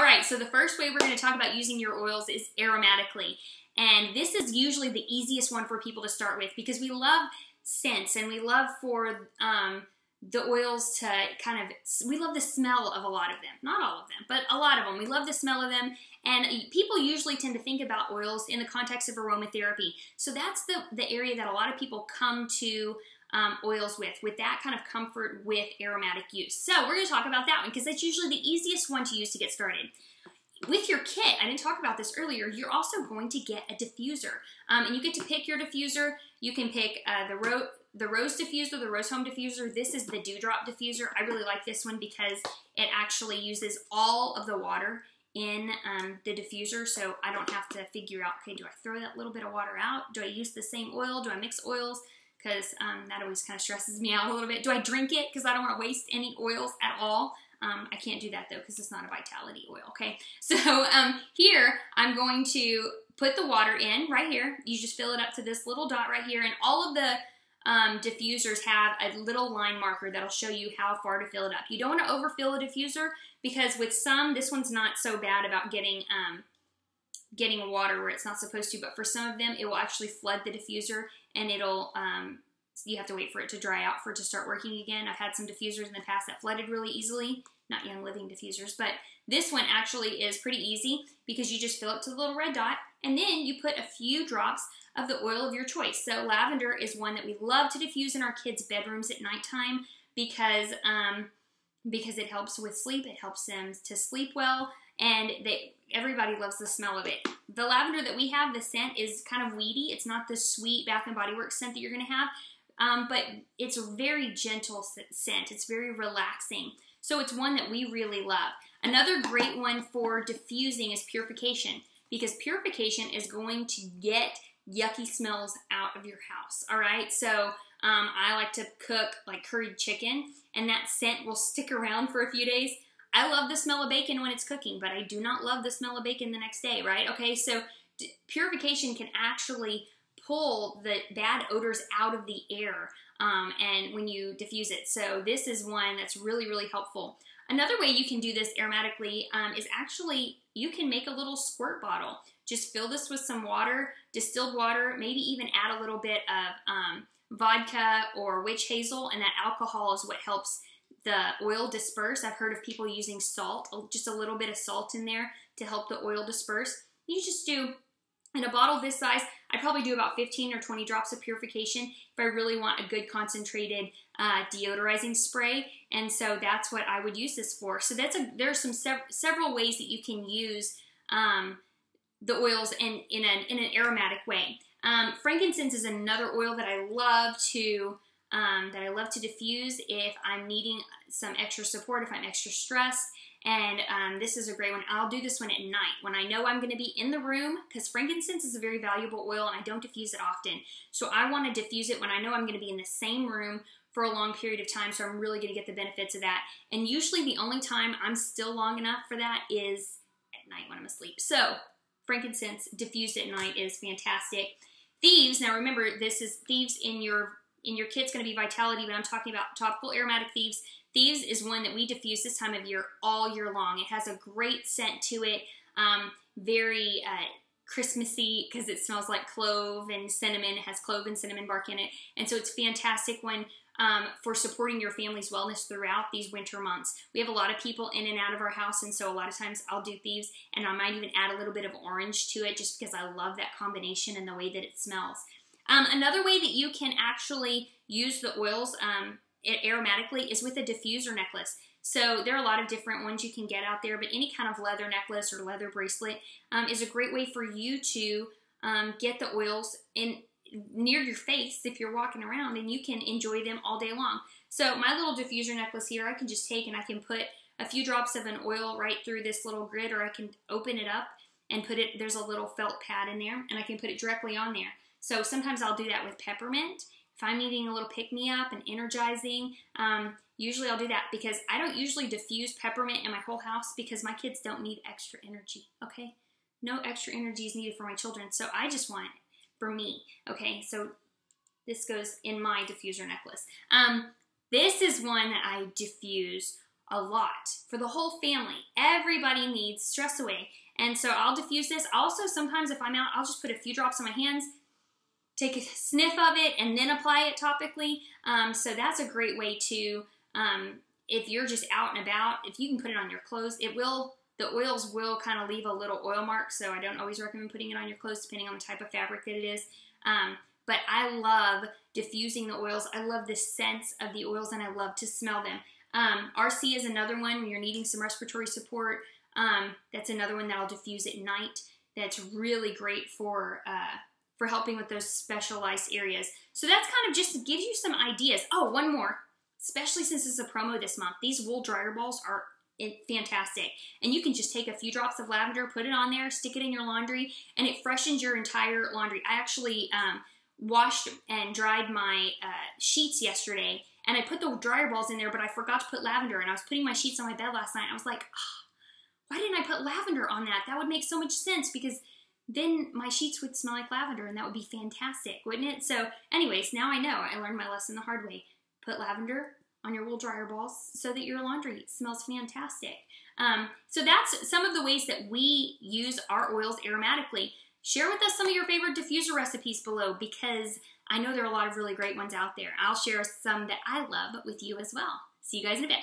right, so the first way we're going to talk about using your oils is aromatically. And this is usually the easiest one for people to start with because we love scents and we love for the oils to we love the smell of a lot of them. Not all of them, but a lot of them. We love the smell of them. And people usually tend to think about oils in the context of aromatherapy. So that's the area that a lot of people come to oils with that kind of comfort with aromatic use. So we're going to talk about that one because that's usually the easiest one to use to get started. With your kit, I didn't talk about this earlier, you're also going to get a diffuser. And you get to pick your diffuser. You can pick the Rose Diffuser, the Rose Home Diffuser. This is the Dewdrop Diffuser. I really like this one because it actually uses all of the water in the diffuser, so I don't have to figure out, okay, do I throw that little bit of water out? Do I use the same oil? Do I mix oils? Because that always kind of stresses me out a little bit. Do I drink it? Because I don't want to waste any oils at all. I can't do that though because it's not a vitality oil, okay? So here I'm going to put the water in right here. You just fill it up to this little dot right here, and all of the diffusers have a little line marker that'll show you how far to fill it up. You don't want to overfill a diffuser because with some, this one's not so bad about getting water where it's not supposed to, but for some of them, it will actually flood the diffuser and it'll, you have to wait for it to dry out for it to start working again. I've had some diffusers in the past that flooded really easily, not Young Living diffusers, but this one actually is pretty easy because you just fill it to the little red dot and then you put a few drops of the oil of your choice. So lavender is one that we love to diffuse in our kids' bedrooms at nighttime because it helps with sleep. It helps them to sleep well, and everybody loves the smell of it. The lavender that we have, the scent is kind of weedy. It's not the sweet Bath & Body Works scent that you're going to have, but it's a very gentle scent. It's very relaxing. So it's one that we really love. Another great one for diffusing is Purification because Purification is going to get yucky smells out of your house, all right? So I like to cook like curried chicken, and that scent will stick around for a few days. I love the smell of bacon when it's cooking, but I do not love the smell of bacon the next day, right? Okay, so Purification can actually pull the bad odors out of the air and when you diffuse it. So this is one that's really, really helpful. Another way you can do this aromatically is actually you can make a little squirt bottle. Just fill this with some water, distilled water, maybe even add a little bit of vodka or witch hazel, and that alcohol is what helps the oil disperse. I've heard of people using salt, just a little bit of salt in there to help the oil disperse. You just do, in a bottle this size, I probably do about 15 or 20 drops of Purification if I really want a good concentrated deodorizing spray, and so that's what I would use this for. So there are some several ways that you can use the oils in an aromatic way. Frankincense is another oil that I love to diffuse if I'm needing some extra support, if I'm extra stressed. And this is a great one. I'll do this one at night when I know I'm going to be in the room because frankincense is a very valuable oil and I don't diffuse it often. So I want to diffuse it when I know I'm going to be in the same room for a long period of time, so I'm really going to get the benefits of that. And usually the only time I'm still long enough for that is at night when I'm asleep. So frankincense diffused at night is fantastic. Thieves, now remember this is Thieves in your kit's going to be Vitality, but I'm talking about topical aromatic Thieves. Thieves is one that we diffuse this time of year all year long. It has a great scent to it, very Christmassy because it smells like clove and cinnamon. It has clove and cinnamon bark in it, and so it's fantastic when for supporting your family's wellness throughout these winter months. We have a lot of people in and out of our house, and so a lot of times I'll do Thieves, and I might even add a little bit of orange to it just because I love that combination and the way that it smells. Another way that you can actually use the oils aromatically is with a diffuser necklace. So there are a lot of different ones you can get out there, but any kind of leather necklace or leather bracelet is a great way for you to get the oils near your face if you're walking around, and you can enjoy them all day long. So my little diffuser necklace here, I can just take and I can put a few drops of an oil right through this little grid, or I can open it up and put it, there's a little felt pad in there, and I can put it directly on there. So sometimes I'll do that with peppermint. If I'm needing a little pick-me-up and energizing, usually I'll do that because I don't usually diffuse peppermint in my whole house because my kids don't need extra energy, okay? No extra energy is needed for my children, so I just want it for me, okay? So this goes in my diffuser necklace. This is one that I diffuse a lot for the whole family. Everybody needs stress away. And so I'll diffuse this. Also, sometimes if I'm out, I'll just put a few drops on my hands, take a sniff of it, and then apply it topically. So that's a great way to, if you're just out and about, if you can put it on your clothes, the oils will kind of leave a little oil mark, so I don't always recommend putting it on your clothes depending on the type of fabric that it is. But I love diffusing the oils. I love the scents of the oils, and I love to smell them. RC is another one when you're needing some respiratory support. That's another one that I'll diffuse at night. That's really great for helping with those specialized areas. So that's kind of just gives you some ideas. Oh, one more, especially since this is a promo this month. These wool dryer balls are fantastic. And you can just take a few drops of lavender, put it on there, stick it in your laundry, and it freshens your entire laundry. I actually washed and dried my sheets yesterday, and I put the dryer balls in there, but I forgot to put lavender, and I was putting my sheets on my bed last night. I was like, oh, why didn't I put lavender on that? That would make so much sense, because then my sheets would smell like lavender, and that would be fantastic, wouldn't it? So anyways, now I know. I learned my lesson the hard way. Put lavender on your wool dryer balls so that your laundry smells fantastic. So that's some of the ways that we use our oils aromatically. Share with us some of your favorite diffuser recipes below, because I know there are a lot of really great ones out there. I'll share some that I love with you as well. See you guys in a bit.